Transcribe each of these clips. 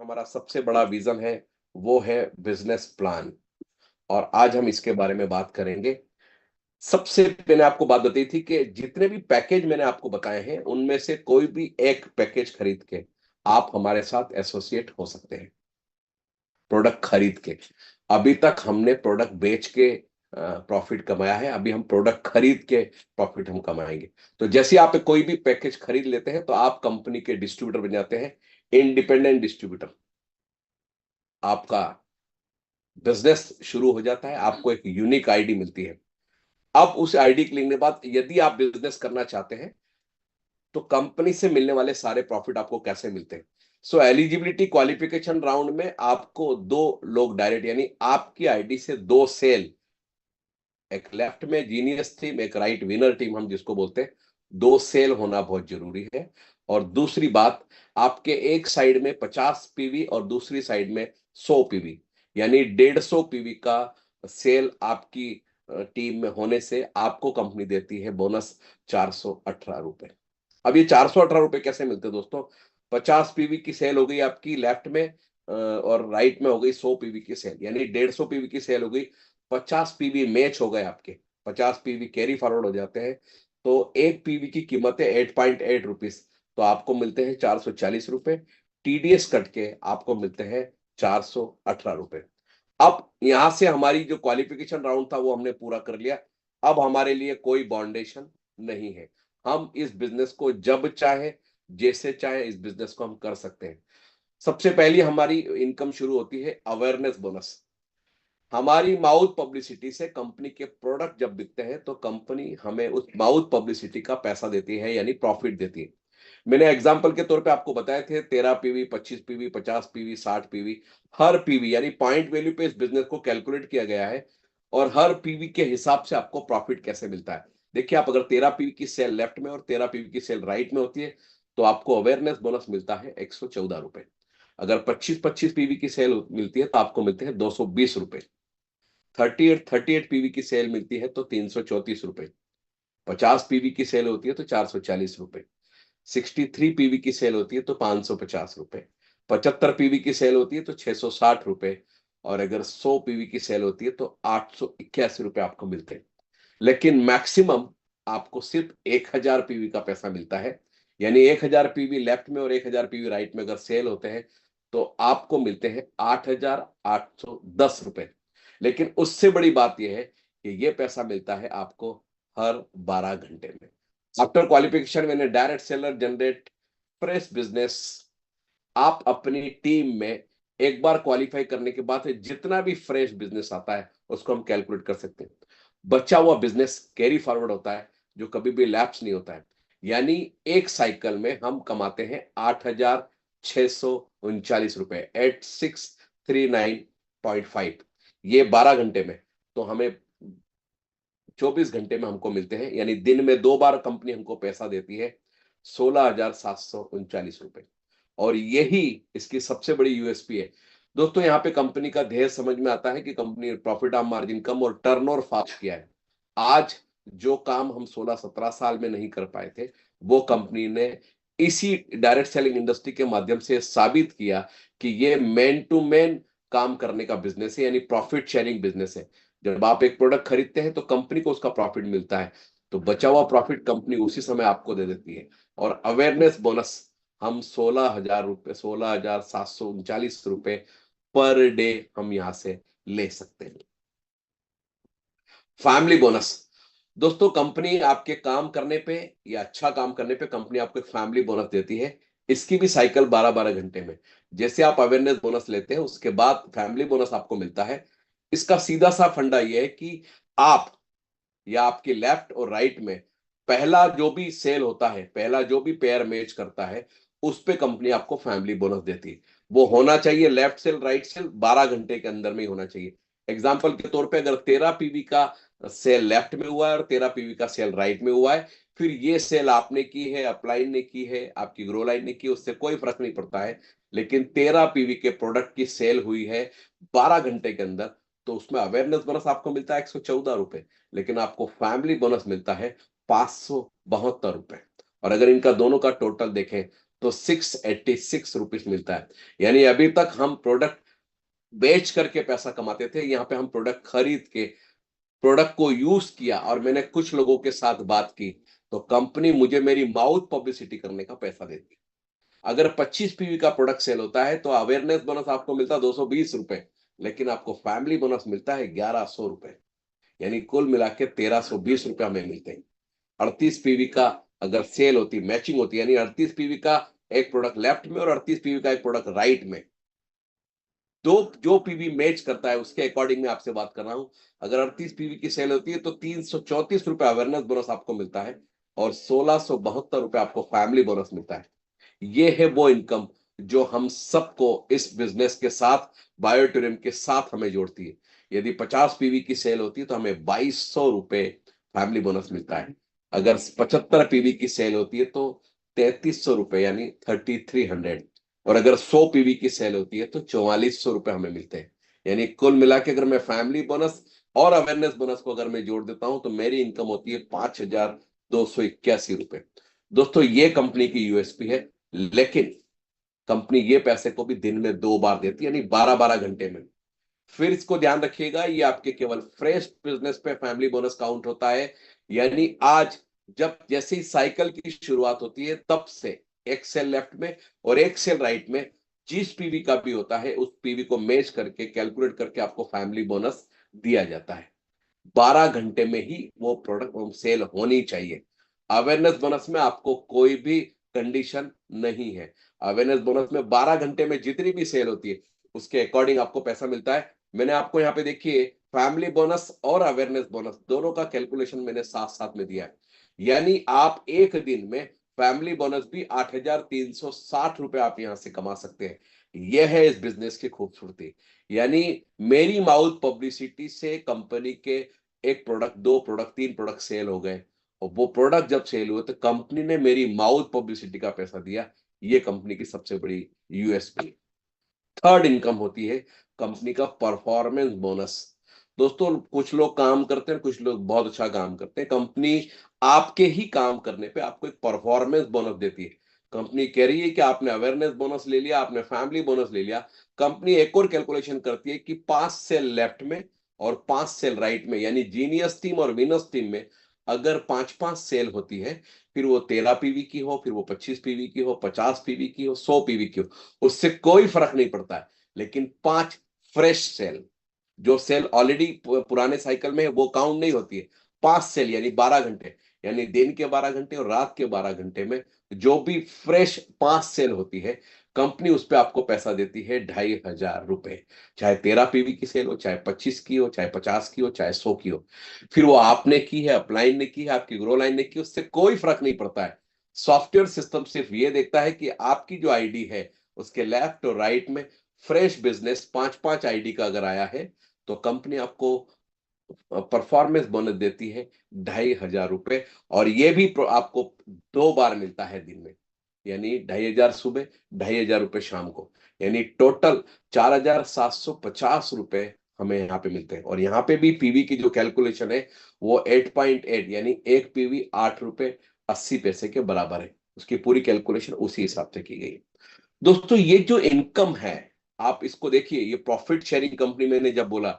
हमारा सबसे बड़ा विजन है, वो है बिजनेस प्लान। और आज हम इसके बारे में बात करेंगे। सबसे मैंने आपको बात बताई थी कि जितने भी पैकेज मैंने आपको बताए हैं उनमें से कोई भी एक पैकेज खरीद के आप हमारे साथ एसोसिएट हो सकते हैं, प्रोडक्ट खरीद के। अभी तक हमने प्रोडक्ट बेच के प्रॉफिट कमाया है, अभी हम प्रोडक्ट खरीद के प्रॉफिट हम कमाएंगे। तो जैसे आप कोई भी पैकेज खरीद लेते हैं तो आप कंपनी के डिस्ट्रीब्यूटर बन जाते हैं, इंडिपेंडेंट डिस्ट्रीब्यूटर। आपका बिजनेस शुरू हो जाता है, आपको एक यूनिक आईडी मिलती है। अब उस आईडी के लेने के बाद यदि आप बिजनेस करना चाहते हैं तो कंपनी से मिलने वाले सारे प्रॉफिट आपको कैसे मिलते हैं। सो एलिजिबिलिटी क्वालिफिकेशन राउंड में आपको दो लोग डायरेक्ट, यानी आपकी आईडी से दो सेल, एक लेफ्ट में जीनियस टीम, एक राइट विनर टीम हम जिसको बोलते हैं, दो सेल होना बहुत जरूरी है। और दूसरी बात, आपके एक साइड में 50 पीवी और दूसरी साइड में 100 पीवी, यानी 150 पीवी का सेल आपकी टीम में होने से आपको कंपनी देती है बोनस 418 रुपए। अब ये 418 रुपए कैसे मिलते हैं दोस्तों? 50 पीवी की सेल हो गई आपकी लेफ्ट में, और राइट में हो गई 100 पीवी की सेल, यानी 150 पीवी की सेल हो गई। 50 पीवी मैच हो गए आपके, 50 पीवी कैरी फॉरवर्ड हो जाते हैं। तो एक पीवी की कीमत है 8.8 रुपीज, तो आपको मिलते हैं 440 रुपए। टीडीएस कट के आपको मिलते हैं 418 रुपए। अब यहां से हमारी जो क्वालिफिकेशन राउंड था वो हमने पूरा कर लिया। अब हमारे लिए कोई बाउंडेशन नहीं है, हम इस बिजनेस को जब चाहे जैसे चाहे इस बिजनेस को हम कर सकते हैं। सबसे पहली हमारी इनकम शुरू होती है अवेयरनेस बोनस। हमारी माउथ पब्लिसिटी से कंपनी के प्रोडक्ट जब बिकते हैं तो कंपनी हमें उस माउथ पब्लिसिटी का पैसा देती है, यानी प्रॉफिट देती है। मैंने एग्जांपल के तौर पे आपको बताए थे 13 पीवी, 25 पीवी, 50 पीवी, 60 पीवी। हर पीवी यानी पॉइंट वैल्यू पे इस बिजनेस को कैलकुलेट किया गया है, और हर पीवी के हिसाब से आपको प्रॉफिट कैसे मिलता है। देखिए, आप अगर 13 पीवी की सेल लेफ्ट में और 13 पीवी की सेल राइट में होती है तो आपको अवेयरनेस बोनस मिलता है 114 रुपए। अगर 25-25 पीवी की सेल मिलती है तो आपको मिलते हैं 220 रुपए। 38 पीवी की सेल मिलती है तो 334 रुपए। 50 पीवी की सेल होती है तो 440 रुपए। 63 पीवी की सेल होती है तो 550 रुपए। 75 पीवी की सेल होती है तो 660 रुपए। और अगर 100 पीवी की सेल होती है तो 881 रुपए आपको मिलते हैं। लेकिन मैक्सिमम आपको सिर्फ 1000 पीवी का पैसा मिलता है, यानी 1000 पीवी लेफ्ट में और 1000 पीवी राइट में अगर सेल होते हैं तो आपको मिलते हैं 8810 रुपए। लेकिन उससे बड़ी बात यह है कि यह पैसा मिलता है आपको हर 12 घंटे में। आफ्टर क्वालिफिकेशन मैंने direct seller generate fresh business. आप अपनी टीम में एक बार क्वालिफाई करने के बाद जितना भी फ्रेश बिजनेस आता है उसको हम कैलकुलेट कर सकते हैं। बचा हुआ बिजनेस कैरी फॉरवर्ड होता है, जो कभी भी लैप्स नहीं होता है। यानी एक साइकिल में हम कमाते हैं 8639 रुपए, 8639.5। ये 12 घंटे में, तो हमें 24 घंटे में हमको मिलते हैं, यानी दिन में दो बार कंपनी हमको पैसा देती है 16,739 रुपए। और यही इसकी सबसे बड़ी यूएसपी है दोस्तों। यहाँ पे कंपनी का ध्येय समझ में आता है कि कंपनी प्रॉफिट ऑफ मार्जिन कम और टर्नओवर फास्ट किया है। आज जो काम हम 16-17 साल में नहीं कर पाए थे, वो कंपनी ने इसी डायरेक्ट सेलिंग इंडस्ट्री के माध्यम से साबित किया कि ये मैन टू मैन काम करने का बिजनेस है, यानी प्रॉफिट शेयरिंग बिजनेस है। जब आप एक प्रोडक्ट खरीदते हैं तो कंपनी को उसका प्रॉफिट मिलता है, तो बचा हुआ प्रॉफिट कंपनी उसी समय आपको दे देती है। और अवेयरनेस बोनस हम 16,000 रुपए, 16,739 रुपए पर डे हम यहां से ले सकते हैं। फैमिली बोनस दोस्तों, कंपनी आपके काम करने पे या अच्छा काम करने पे कंपनी आपको एक फैमिली बोनस देती है। इसकी भी साइकिल 12-12 घंटे में। जैसे आप अवेयरनेस बोनस लेते हैं उसके बाद फैमिली बोनस आपको मिलता है। इसका सीधा सा फंडा यह है कि आप या आपके लेफ्ट और राइट में पहला जो भी सेल होता है, पहला जो भी पेयर मैच करता है, उस पे कंपनी आपको फैमिली बोनस देती है। वो होना चाहिए लेफ्ट सेल राइट सेल 12 घंटे के अंदर में ही होना चाहिए। एग्जाम्पल के तौर पे अगर 13 पीवी का सेल लेफ्ट में हुआ है और 13 पीवी का सेल राइट में हुआ है, फिर ये सेल आपने की है, अपलाइन ने की है, आपकी ग्रो लाइन ने की, उससे कोई फर्क नहीं पड़ता है। लेकिन 13 पीवी के प्रोडक्ट की सेल हुई है 12 घंटे के अंदर, तो उसमें अवेयरनेस बोनस आपको मिलता है 114 रुपए, लेकिन आपको फैमिली बोनस मिलता है 572 रुपए। और अगर इनका दोनों का टोटल देखें तो 686 रुपीज मिलता है। यानी अभी तक हम प्रोडक्ट बेच करके पैसा कमाते थे, यहाँ पे हम प्रोडक्ट खरीद के प्रोडक्ट को यूज किया और मैंने कुछ लोगों के साथ बात की, तो कंपनी मुझे मेरी माउथ पब्लिसिटी करने का पैसा देती है। अगर 25 पीवी का प्रोडक्ट सेल होता है तो अवेयरनेस बोनस आपको मिलता है 220 रुपए, लेकिन आपको फैमिली बोनस मिलता है 1100 रुपए। यानी कुल मिला के 1320 रुपए हमें मिलते हैं। 38 पीवी का अगर सेल होती, मैचिंग होती, यानी 38 पीवी का एक प्रोडक्ट लेफ्ट में और 38 पीवी का एक प्रोडक्ट राइट में, दो जो पीवी मैच करता है उसके अकॉर्डिंग मैं आपसे बात कर रहा हूं। अगर 38 पीवी की सेल होती है तो 334 रुपए अवेयरनेस बोनस आपको मिलता है और 1672 रुपए आपको फैमिली बोनस मिलता है। ये है वो इनकम जो हम सबको इस बिजनेस के साथ, बायोटूरिज्म के साथ हमें जोड़ती है। यदि 50 पीवी की सेल होती है तो हमें 2200 रुपए फैमिली बोनस मिलता है। अगर 75 पीवी की सेल होती है तो 3300 रुपए यानी 3300। और अगर 100 पीवी की सेल होती है तो 4400 रुपए हमें मिलते हैं। यानी कुल मिला के अगर मैं फैमिली बोनस और अवेयरनेस बोनस को अगर मैं जोड़ देता हूं तो मेरी इनकम होती है 5281 रुपए। दोस्तों ये कंपनी की यूएसपी है, लेकिन कंपनी ये पैसे को भी दिन में 2 बार देती है, यानी 12-12 घंटे में। फिर इसको ध्यान रखिएगा, ये आपके केवल फ्रेश बिजनेस पे फैमिली बोनस काउंट होता है। यानी आज जब जैसे ही साइकिल की शुरुआत होती है तब से एक सेल लेफ्ट में और एक सेल राइट में जिस पीवी का भी होता है उस पीवी को मैच करके कैलकुलेट करके आपको फैमिली बोनस दिया जाता है। 12 घंटे में ही वो प्रोडक्ट सेल होनी चाहिए। अवेयरनेस बोनस में आपको कोई भी कंडीशन नहीं है। अवेयरनेस बोनस में 12 घंटे में जितनी भी सेल होती है उसके अकॉर्डिंग आपको पैसा मिलता है। मैंने आपको यहाँ पे देखिए फैमिली बोनस और अवेयरनेस बोनस दोनों का कैलकुलेशन मैंने साथ साथ में दिया है। यानी आप एक दिन में फैमिली बोनस भी 8360 रुपए आप यहां से कमा सकते हैं। यह है इस बिजनेस की खूबसूरती। यानी मेरी माउथ पब्लिसिटी से कंपनी के एक प्रोडक्ट, दो प्रोडक्ट, तीन प्रोडक्ट सेल हो गए और वो प्रोडक्ट जब सेल हुए तो कंपनी ने मेरी माउथ पब्लिसिटी का पैसा दिया। ये कंपनी की सबसे बड़ी यूएसपी। थर्ड इनकम होती है कंपनी का परफॉर्मेंस बोनस। दोस्तों कुछ लोग काम करते हैं, कुछ लोग बहुत अच्छा काम करते हैं, कंपनी आपके ही काम करने पे आपको एक परफॉर्मेंस बोनस देती है। कंपनी कह रही है कि आपने अवेयरनेस बोनस ले लिया, आपने फैमिली बोनस ले लिया, कंपनी एक और कैलकुलेशन करती है कि 5 सेल लेफ्ट में और 5 सेल राइट में, यानी जीनियस टीम और विनस टीम में अगर 5-5 सेल होती है, फिर वो 13 पीवी की हो, फिर वो 25 पीवी की हो, 50 पीवी की हो, 100 पीवी की हो, उससे कोई फर्क नहीं पड़ता है। लेकिन 5 फ्रेश सेल, जो सेल ऑलरेडी पुराने साइकिल में है वो काउंट नहीं होती है। 5 सेल यानी 12 घंटे, यानी दिन के 12 घंटे और रात के 12 घंटे में जो भी फ्रेश 5 सेल होती है कंपनी उस पर आपको पैसा देती है 2500 रुपए। चाहे 13 पीवी की सेल हो, चाहे 25 की हो, चाहे 50 की हो, चाहे 100 की हो। फिर वो आपने की है, अपलाइन ने की है, आपकी ग्रो लाइन ने की, उससे कोई फर्क नहीं पड़ता है। सॉफ्टवेयर सिस्टम सिर्फ ये देखता है कि आपकी जो आईडी है उसके लेफ्ट और राइट में फ्रेश बिजनेस 5-5 आईडी का अगर आया है तो कंपनी आपको परफॉर्मेंस बोनस देती है 2500 रुपए। और ये भी आपको 2 बार मिलता है दिन में, यानी 2500 सुबह, 2500 रुपए शाम को। यानी टोटल 4750 रुपए हमें यहाँ पे मिलते हैं। और यहाँ पे भी पीवी की जो कैलकुलेशन है वो 8.8, यानी एक पीवी 8 रुपए 80 पैसे के बराबर है। उसकी पूरी कैलकुलेशन उसी हिसाब से की गई है। दोस्तों ये जो इनकम है आप इसको देखिए, ये प्रॉफिट शेयरिंग कंपनी, मैंने जब बोला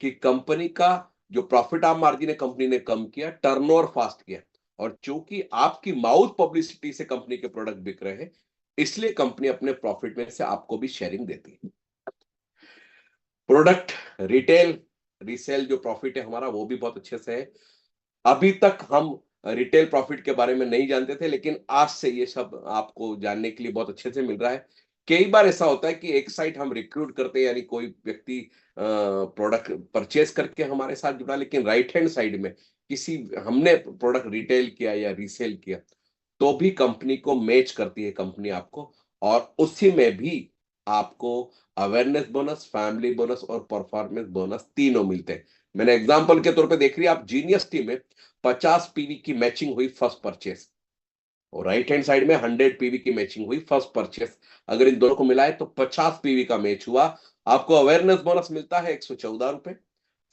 कि कंपनी का जो प्रॉफिट आप मार्जिन है कंपनी ने कम किया, टर्नओवर फास्ट किया, और चूंकि आपकी माउथ पब्लिसिटी से कंपनी के प्रोडक्ट बिक रहे हैं इसलिए कंपनी अपने प्रॉफिट में से आपको भी शेयरिंग देती है। प्रोडक्ट रिटेल रीसेल जो प्रॉफिट है हमारा वो भी बहुत अच्छे से है। अभी तक हम रिटेल प्रॉफिट के बारे में नहीं जानते थे, लेकिन आज से ये सब आपको जानने के लिए बहुत अच्छे से मिल रहा है। कई बार ऐसा होता है कि एक साइट हम रिक्रूट करते हैं, यानी कोई व्यक्ति प्रोडक्ट परचेस करके हमारे साथ जुड़ा, लेकिन राइट हैंड साइड में किसी हमने प्रोडक्ट रिटेल किया या रीसेल किया तो भी कंपनी को मैच करती है कंपनी आपको, और उसी में भी आपको अवेयरनेस बोनस, फैमिली बोनस और परफॉर्मेंस बोनस तीनों मिलते हैं। मैंने एग्जांपल के तौर पे देख रही है आप जीनियस टीम में 50 पीवी की मैचिंग हुई फर्स्ट परचेस, और राइट हैंड साइड में 100 पीवी की मैचिंग हुई फर्स्ट परचेस। अगर इन दोनों को मिलाए तो 50 पीवी का मैच हुआ। आपको अवेयरनेस बोनस मिलता है 114 रुपए,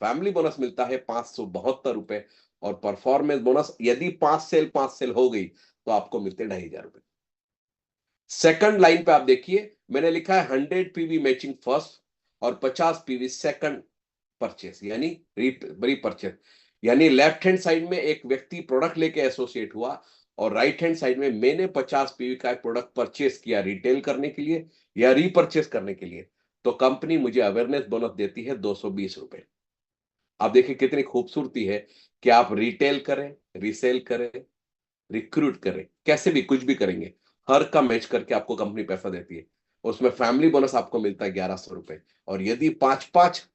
फैमिली बोनस मिलता है 572 रुपए, और परफॉर्मेंस बोनस यदि 5 सेल हो गई तो आपको मिलते 2500 रुपए। सेकंड लाइन पे आप देखिए, मैंने लिखा है 100 पीवी मैचिंग फर्स्ट और 50 पीवी सेकंड परचेस, यानी रीपरचेस। यानी लेफ्ट हैंड साइड में एक व्यक्ति प्रोडक्ट लेके एसोसिएट हुआ और राइट हैंड साइड में मैंने 50 पीवी का एक प्रोडक्ट परचेस किया रिटेल करने के लिए या रीपरचेस करने के लिए, तो कंपनी मुझे अवेयरनेस बोनस देती है 220 रुपए। आप देखिए कितनी खूबसूरती है कि आप रिटेल करें, रीसेल करें, रिक्रूट करें, कैसे भी कुछ भी करेंगे, हर का मैच करके आपको कंपनी पैसा देती है। उसमें फैमिली बोनस आपको मिलता है 1100 रुपए। और यदि पांच पांच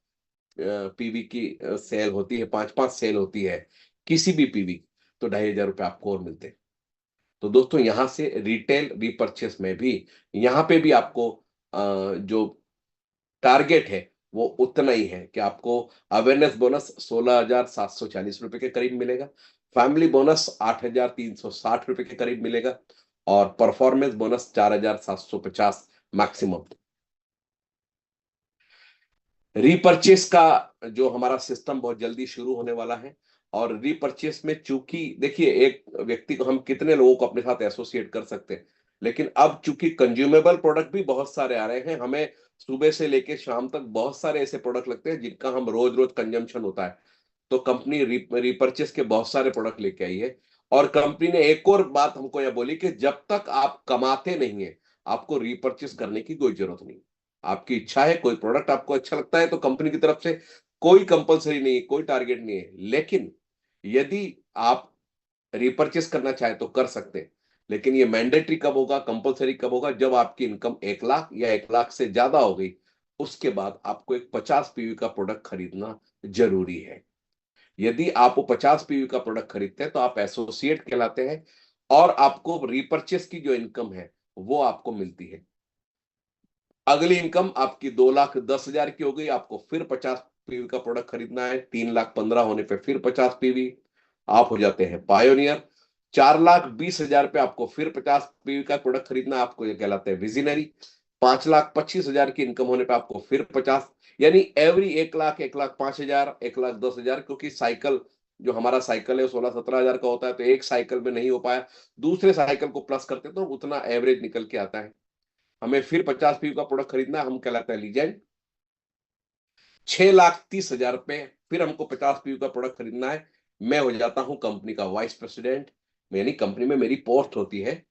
पीवी की सेल होती है, पांच पांच सेल होती है किसी भी पीवी, तो 2500 रुपए आपको और मिलते हैं। तो दोस्तों यहां से रिटेल रीपरचेस में भी, यहां पे भी आपको जो टारगेट है वो उतना ही है कि आपको अवेयरनेस बोनस 16,740 रुपए के करीब मिलेगा, फैमिली बोनस 8,360 रुपए के करीब मिलेगा, और परफॉर्मेंस बोनस 4,750 मैक्सिमम। रीपरचेस का जो हमारा सिस्टम बहुत जल्दी शुरू होने वाला है। और रीपरचेस में चूंकि देखिए, एक व्यक्ति को हम कितने लोगों को अपने साथ एसोसिएट कर सकते हैं, लेकिन अब चूंकि कंज्यूमेबल प्रोडक्ट भी बहुत सारे आ रहे हैं, हमें सुबह से लेकर शाम तक बहुत सारे ऐसे प्रोडक्ट लगते हैं जिनका हम रोज रोज कंजम्पशन होता है। तो कंपनी रीपरचेस के बहुत सारे प्रोडक्ट लेके आई है। और कंपनी ने एक और बात हमको यह बोली कि जब तक आप कमाते नहीं है, आपको रीपरचेस करने की कोई जरूरत नहीं। आपकी इच्छा है, कोई प्रोडक्ट आपको अच्छा लगता है, तो कंपनी की तरफ से कोई कंपलसरी नहीं है, कोई टारगेट नहीं है। लेकिन यदि आप रिपर्चेस करना चाहे तो कर सकते हैं। लेकिन ये मैंडेटरी कब होगा, कंपलसरी कब होगा? जब आपकी इनकम 1 लाख या 1 लाख से ज्यादा हो गई, उसके बाद आपको एक 50 पीवी का प्रोडक्ट खरीदना जरूरी है। यदि आप वो 50 पीवी का प्रोडक्ट खरीदते हैं तो आप एसोसिएट कहलाते हैं, और आपको रिपर्चेस की जो इनकम है वो आपको मिलती है। अगली इनकम आपकी 2,10,000 की हो गई, आपको फिर 50 पीवी का प्रोडक्ट खरीदना है। 3,15,000 होने पे फिर 50 पीवी, आप हो जाते हैं पायोनियर। 4,20,000 पे आपको फिर 50 पीवी का प्रोडक्ट खरीदना, आपको ये कहलाते हैं विजनरी। 5,25,000 की इनकम होने पे आपको फिर 50, यानी एवरी 1 लाख, 1,05,000, 1,10,000, क्योंकि साइकिल, जो हमारा साइकिल है 16-17 हजार का होता है, तो एक साइकिल में नहीं हो पाया, दूसरे साइकिल को प्लस करते तो उतना एवरेज निकल के आता है। हमें फिर 50 पीवी का प्रोडक्ट खरीदना है, हम कहलाते हैं लीजेंड। 6,30,000 पे फिर हमको 50 पीवी का प्रोडक्ट खरीदना है, मैं हो जाता हूं कंपनी का वाइस प्रेसिडेंट। यानी कंपनी में मेरी पोस्ट होती है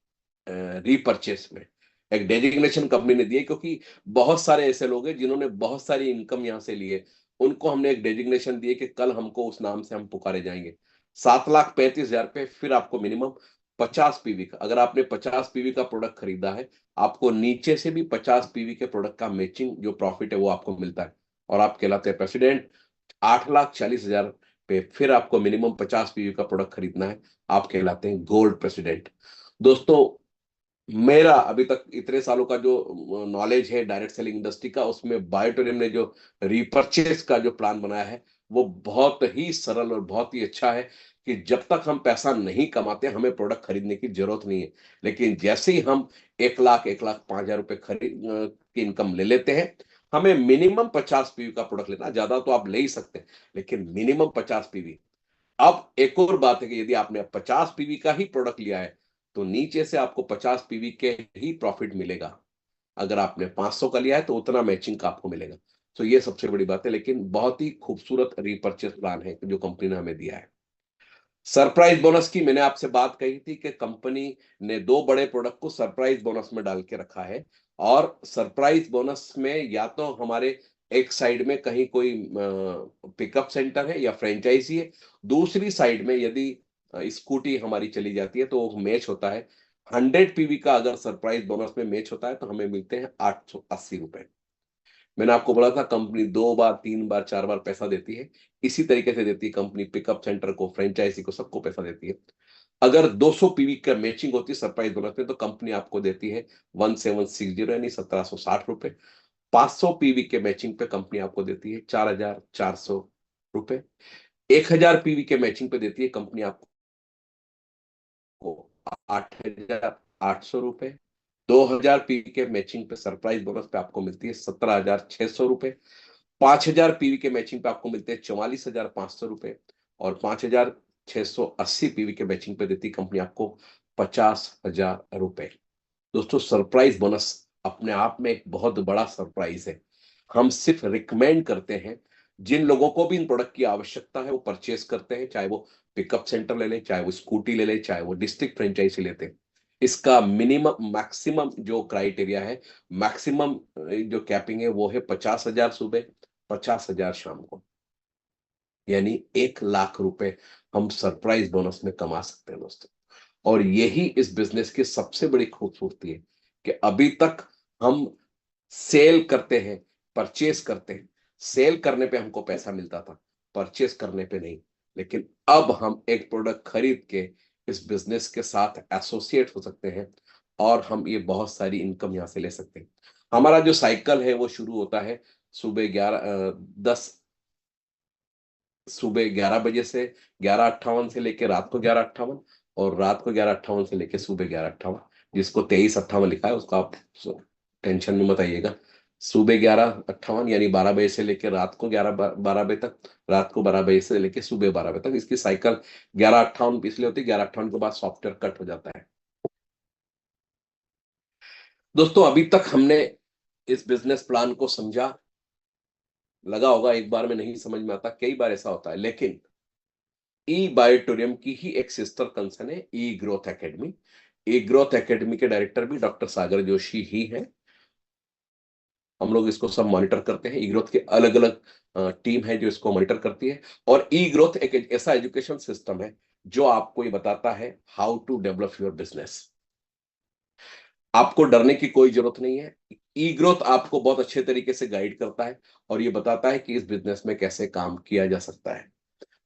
रीपरचेस में। एक डेजिग्नेशन कंपनी ने दी है, क्योंकि बहुत सारे ऐसे लोग हैं जिन्होंने बहुत सारी इनकम यहां से ली है, उनको हमने एक डेजिग्नेशन दी है कि कल हमको उस नाम से हम पुकारे जाएंगे। 7,35,000 पे फिर आपको मिनिमम 50 पीवी का, अगर आपने 50 पीवी का प्रोडक्ट खरीदा है, आपको नीचे से भी 50 पीवी के प्रोडक्ट का मैचिंग जो प्रॉफिट है वो आपको मिलता है, और आप कहलाते हैं प्रेसिडेंट। 8,40,000 पे फिर आपको मिनिमम 50 पीवी का प्रोडक्ट खरीदना है, आप कहलाते हैं गोल्ड प्रेसिडेंट। दोस्तों, मेरा अभी तक इतने सालों का जो नॉलेज है डायरेक्ट सेलिंग इंडस्ट्री का, उसमें बायोटेरियम ने जो रिपर्चेस का जो प्लान बनाया है वो बहुत ही सरल और बहुत ही अच्छा है, कि जब तक हम पैसा नहीं कमाते हमें प्रोडक्ट खरीदने की जरूरत नहीं है। लेकिन जैसे ही हम 1 लाख, 1,05,000 रुपए खरीद की इनकम ले लेते हैं, हमें मिनिमम 50 पीवी का प्रोडक्ट लेना, ज्यादा तो आप ले ही सकते हैं, लेकिन मिनिमम 50 पीवी। अब एक और बात है कि यदि आपने 50 पीवी का ही प्रोडक्ट लिया है, तो नीचे से आपको 50 पीवी के ही प्रॉफिट मिलेगा। अगर आपने 500 का लिया है तो उतना मैचिंग का आपको मिलेगा। तो ये सबसे बड़ी बात है, लेकिन बहुत ही खूबसूरत रीपर्चेस प्लान है जो कंपनी ने हमें दिया है। सरप्राइज बोनस की मैंने आपसे बात कही थी कि कंपनी ने दो बड़े प्रोडक्ट को सरप्राइज बोनस में डाल के रखा है। और सरप्राइज बोनस में या तो हमारे एक साइड में कहीं कोई पिकअप सेंटर है या फ्रेंचाइजी है, दूसरी साइड में यदि स्कूटी हमारी चली जाती है तो वो मैच होता है। 100 पीवी का अगर सरप्राइज बोनस में मैच होता है तो हमें मिलते हैं 880 रुपए। मैंने आपको बोला था कंपनी 2 बार, 3 बार, 4 बार पैसा देती है, इसी तरीके से देती है कंपनी पिकअप सेंटर को, फ्रेंचाइजी को, सबको पैसा देती है। अगर 200 पीवी का मैचिंग होती है सरप्राइज बोनस में, तो कंपनी आपको देती है 1760, यानी 1,760 रुपए। 500 पीवी के मैचिंग पे कंपनी आपको देती है 4,400 रुपए। 1,000 पीवी के मैचिंग पे देती है कंपनी आपको 8,800 रुपए। 2,000 पीवी के मैचिंग पे सरप्राइज बोनस पे आपको मिलती है 17,600 रुपए। 5,000 पीवी के मैचिंग पे आपको मिलते हैं 44,500 रुपए। और 5,680 पीवी के मैचिंग पे देती कंपनी आपको 50,000 रुपए। दोस्तों सरप्राइज बोनस अपने आप में एक बहुत बड़ा सरप्राइज है। हम सिर्फ रिकमेंड करते हैं, जिन लोगों को भी इन प्रोडक्ट की आवश्यकता है वो परचेस करते हैं, चाहे वो पिकअप सेंटर ले ले, चाहे वो स्कूटी ले ले, चाहे वो डिस्ट्रिक्ट फ्रेंचाइजी लेते हैं। इसका मिनिमम मैक्सिमम जो क्राइटेरिया है, मैक्सिमम जो कैपिंग है वो है 50,000 सुबह, 50,000 शाम को, यानी 1 लाख रुपए हम सरप्राइज बोनस में कमा सकते हैं दोस्तों। और यही इस बिजनेस की सबसे बड़ी खूबसूरती है कि अभी तक हम सेल करते हैं, परचेस करते हैं। सेल करने पे हमको पैसा मिलता था, परचेस करने पे नहीं। लेकिन अब हम एक प्रोडक्ट खरीद के इस बिजनेस के साथ एसोसिएट हो सकते हैं और हम ये बहुत सारी इनकम यहां से ले सकते हैं। हमारा जो साइकिल है वो शुरू होता है सुबह 11 बजे से, 11:58 से लेकर रात को 11:58, और रात को 11:58 से लेकर सुबह 11:58। जिसको 23:58 लिखा है उसका आप टेंशन में मत आइएगा। सुबह 11:58 यानी 12 बजे से लेकर रात को 12 बजे तक, रात को 12 बजे से लेकर सुबह 12 बजे तक। इसकी साइकिल 11:58 इसलिए होती है, 11:58 के बाद सॉफ्टवेयर कट हो जाता है। दोस्तों अभी तक हमने इस बिजनेस प्लान को समझा, लगा होगा एक बार में नहीं समझ में आता, कई बार ऐसा होता है, लेकिन ई बायोटोरियम की ही एक सिस्टर कंसर्न है ई ग्रोथ एकेडमी। ई ग्रोथ एकेडमी के डायरेक्टर भी डॉक्टर सागर जोशी ही हैं। हम लोग इसको सब मॉनिटर करते हैं। ई ग्रोथ के अलग अलग टीम है जो इसको मॉनिटर करती है। और ई ग्रोथ एक ऐसा एजुकेशन सिस्टम है जो आपको ये बताता है how to develop your business. आपको डरने की कोई जरूरत नहीं है। ई ग्रोथ आपको बहुत अच्छे तरीके से गाइड करता है और ये बताता है कि इस बिजनेस में कैसे काम किया जा सकता है।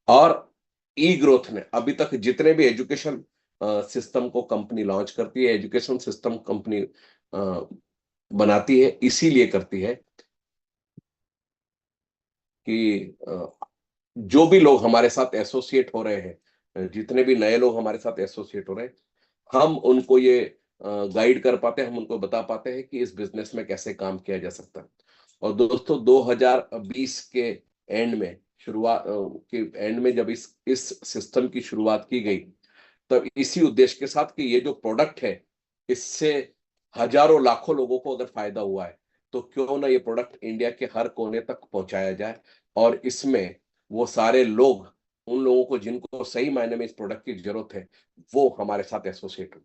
और ई ग्रोथ ने अभी तक जितने भी एजुकेशन सिस्टम को कंपनी लॉन्च करती है, एजुकेशन सिस्टम कंपनी बनाती है, इसीलिए करती है कि जो भी लोग हमारे साथ एसोसिएट हो रहे हैं, जितने भी नए लोग हमारे साथ एसोसिएट हो रहे हैं, हम उनको ये गाइड कर पाते हैं, हम उनको बता पाते हैं कि इस बिजनेस में कैसे काम किया जा सकता है। और दोस्तों 2020 के एंड में, शुरुआत के एंड में, जब इस सिस्टम की शुरुआत की गई, तब इसी उद्देश्य के साथ कि ये जो प्रोडक्ट है इससे हजारों लाखों लोगों को अगर फायदा हुआ है तो क्यों ना ये प्रोडक्ट इंडिया के हर कोने तक पहुंचाया जाए, और इसमें वो सारे लोग, उन लोगों को जिनको सही मायने में इस प्रोडक्ट की जरूरत है, वो हमारे साथ एसोसिएट हो।